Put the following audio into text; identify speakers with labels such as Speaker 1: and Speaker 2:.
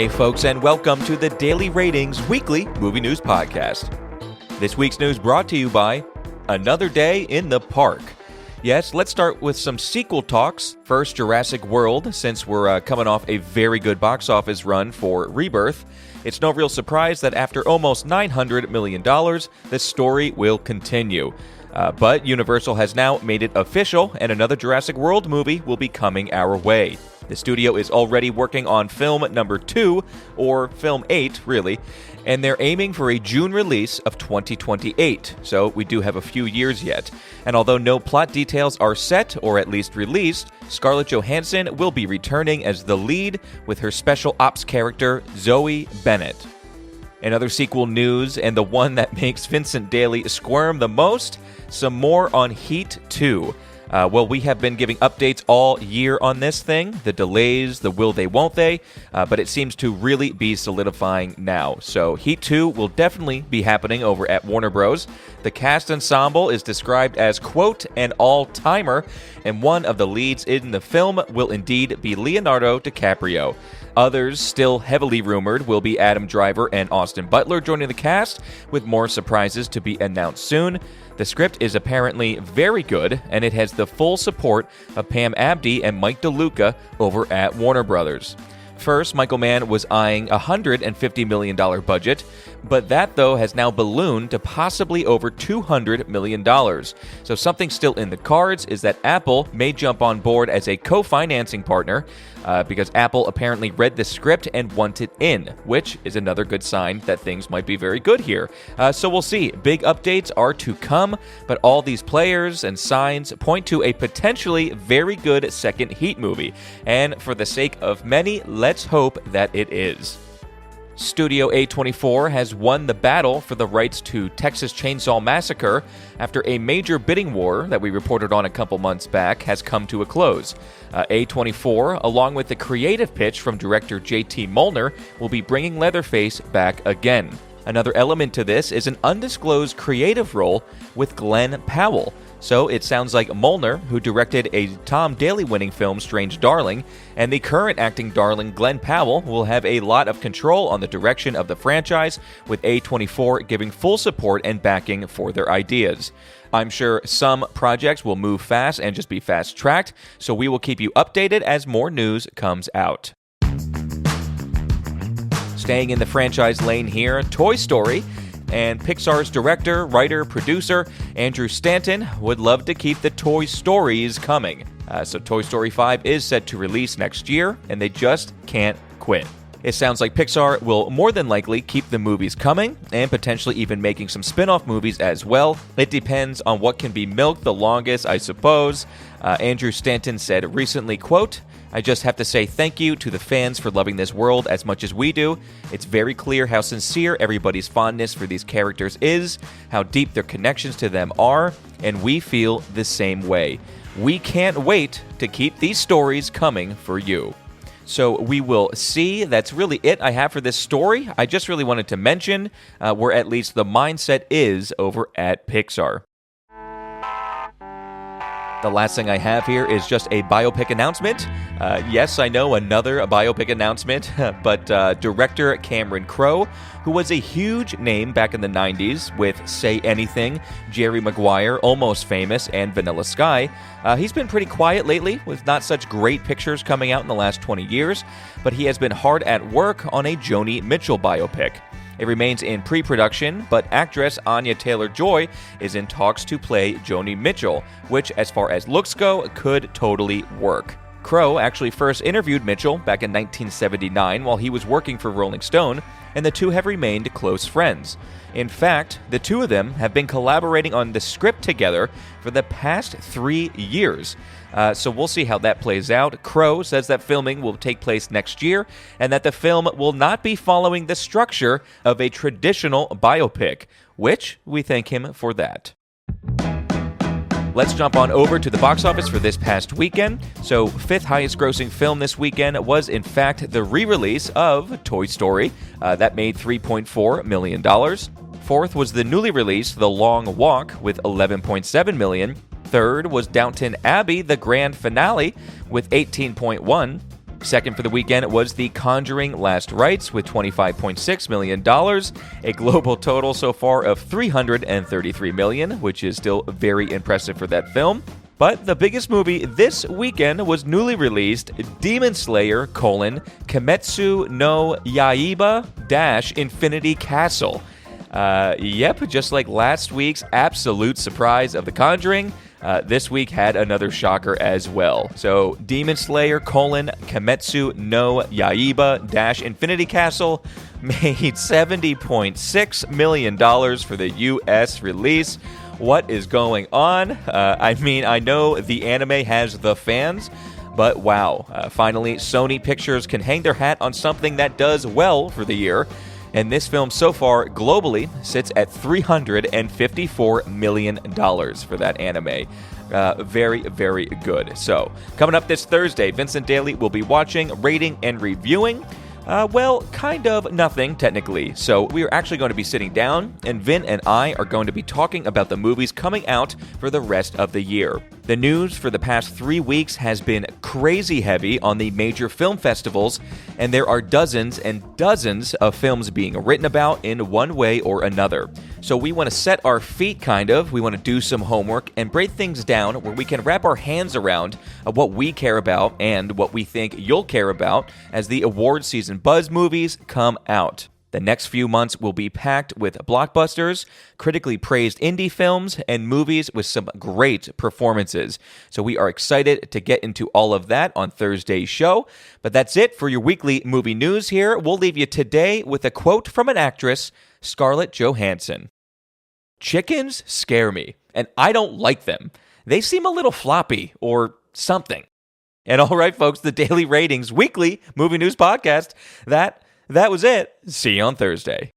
Speaker 1: Hey folks, and welcome to the Daily Ratings Weekly Movie News Podcast. This week's news brought to you by Another Day in the Park. Yes, let's start with some sequel talks. First, Jurassic World, since we're coming off a very good box office run for Rebirth. It's no real surprise that after almost $900 million, the story will continue. But Universal has now made it official, and another Jurassic World movie will be coming our way. The studio is already working on film number 2, or film 8, really, and they're aiming for a June release of 2028, so we do have a few years yet. And although no plot details are set, or at least released, Scarlett Johansson will be returning as the lead with her special ops character, Zoe Bennett. In other sequel news, and the one that makes Vincent Daly squirm the most, some more on Heat 2. We have been giving updates all year on this thing, the delays, the will they, won't they, but it seems to really be solidifying now. So Heat 2 will definitely be happening over at Warner Bros. The cast ensemble is described as, quote, an all-timer, and one of the leads in the film will indeed be Leonardo DiCaprio. Others, still heavily rumored, will be Adam Driver and Austin Butler joining the cast, with more surprises to be announced soon. The script is apparently very good, and it has the full support of Pam Abdy and Mike DeLuca over at Warner Brothers. First, Michael Mann was eyeing a $150 million budget, but that, though, has now ballooned to possibly over $200 million. So something still in the cards is that Apple may jump on board as a co-financing partner, because Apple apparently read the script and wanted in, which is another good sign that things might be very good here. So we'll see. Big updates are to come, but all these players and signs point to a potentially very good second Heat movie. And for the sake of many, let's hope that it is. Studio A24 has won the battle for the rights to Texas Chainsaw Massacre after a major bidding war that we reported on a couple months back has come to a close. A24, along with the creative pitch from director JT Mollner, will be bringing Leatherface back again. Another element to this is an undisclosed creative role with Glenn Powell. So it sounds like Mollner, who directed a Tom Daly-winning film Strange Darling, and the current acting darling Glenn Powell will have a lot of control on the direction of the franchise, with A24 giving full support and backing for their ideas. I'm sure some projects will move fast and just be fast-tracked, so we will keep you updated as more news comes out. Staying in the franchise lane here, Toy Story, and Pixar's director, writer, producer, Andrew Stanton, would love to keep the Toy Stories coming. So Toy Story 5 is set to release next year, and they just can't quit. It sounds like Pixar will more than likely keep the movies coming, and potentially even making some spin-off movies as well. It depends on what can be milked the longest, I suppose. Andrew Stanton said recently, quote, I just have to say thank you to the fans for loving this world as much as we do. It's very clear how sincere everybody's fondness for these characters is, how deep their connections to them are, and we feel the same way. We can't wait to keep these stories coming for you. So we will see. That's really it I have for this story. I just really wanted to mention where at least the mindset is over at Pixar. The last thing I have here is just a biopic announcement. Yes, I know, another biopic announcement, but director Cameron Crowe, who was a huge name back in the 90s with Say Anything, Jerry Maguire, Almost Famous, and Vanilla Sky. He's been pretty quiet lately, with not such great pictures coming out in the last 20 years, but he has been hard at work on a Joni Mitchell biopic. It remains in pre-production, but actress Anya Taylor-Joy is in talks to play Joni Mitchell, which, as far as looks go, could totally work. Crowe actually first interviewed Mitchell back in 1979 while he was working for Rolling Stone, and the two have remained close friends. In fact, the two of them have been collaborating on the script together for the past 3 years. So we'll see how that plays out. Crowe says that filming will take place next year, and that the film will not be following the structure of a traditional biopic, which we thank him for that. Let's jump on over to the box office for this past weekend. So, fifth highest grossing film this weekend was, in fact, the re-release of Toy Story. That made $3.4 million. Fourth was the newly released The Long Walk with $11.7 million. Third was Downton Abbey, the grand finale, with $18.1 million. Second for the weekend was The Conjuring Last Rites with $25.6 million, a global total so far of $333 million, which is still very impressive for that film. But the biggest movie this weekend was newly released Demon Slayer: Kimetsu no Yaiba - Infinity Castle. Yep, just like last week's absolute surprise of The Conjuring, this week had another shocker as well. So, Demon Slayer: Kimetsu no Yaiba - Infinity Castle made $70.6 million for the U.S. release. What is going on? I know the anime has the fans, but wow, finally Sony Pictures can hang their hat on something that does well for the year. And this film so far globally sits at $354 million for that anime. Very, very good. So, coming up this Thursday, Vincent Daly will be watching, rating, and reviewing. Well, kind of nothing, technically. So we are actually going to be sitting down, and Vin and I are going to be talking about the movies coming out for the rest of the year. The news for the past 3 weeks has been crazy heavy on the major film festivals, and there are dozens and dozens of films being written about in one way or another. So we want to set our feet, we want to do some homework and break things down where we can wrap our hands around what we care about and what we think you'll care about as the award season buzz movies come out. The next few months will be packed with blockbusters, critically praised indie films, and movies with some great performances. So we are excited to get into all of that on Thursday's show. But that's it for your weekly movie news here. We'll leave you today with a quote from an actress, Scarlett Johansson. "Chickens scare me, and I don't like them. They seem a little floppy or something." And all right, folks, the Daily Ratings weekly movie news podcast, that was it. See you on Thursday.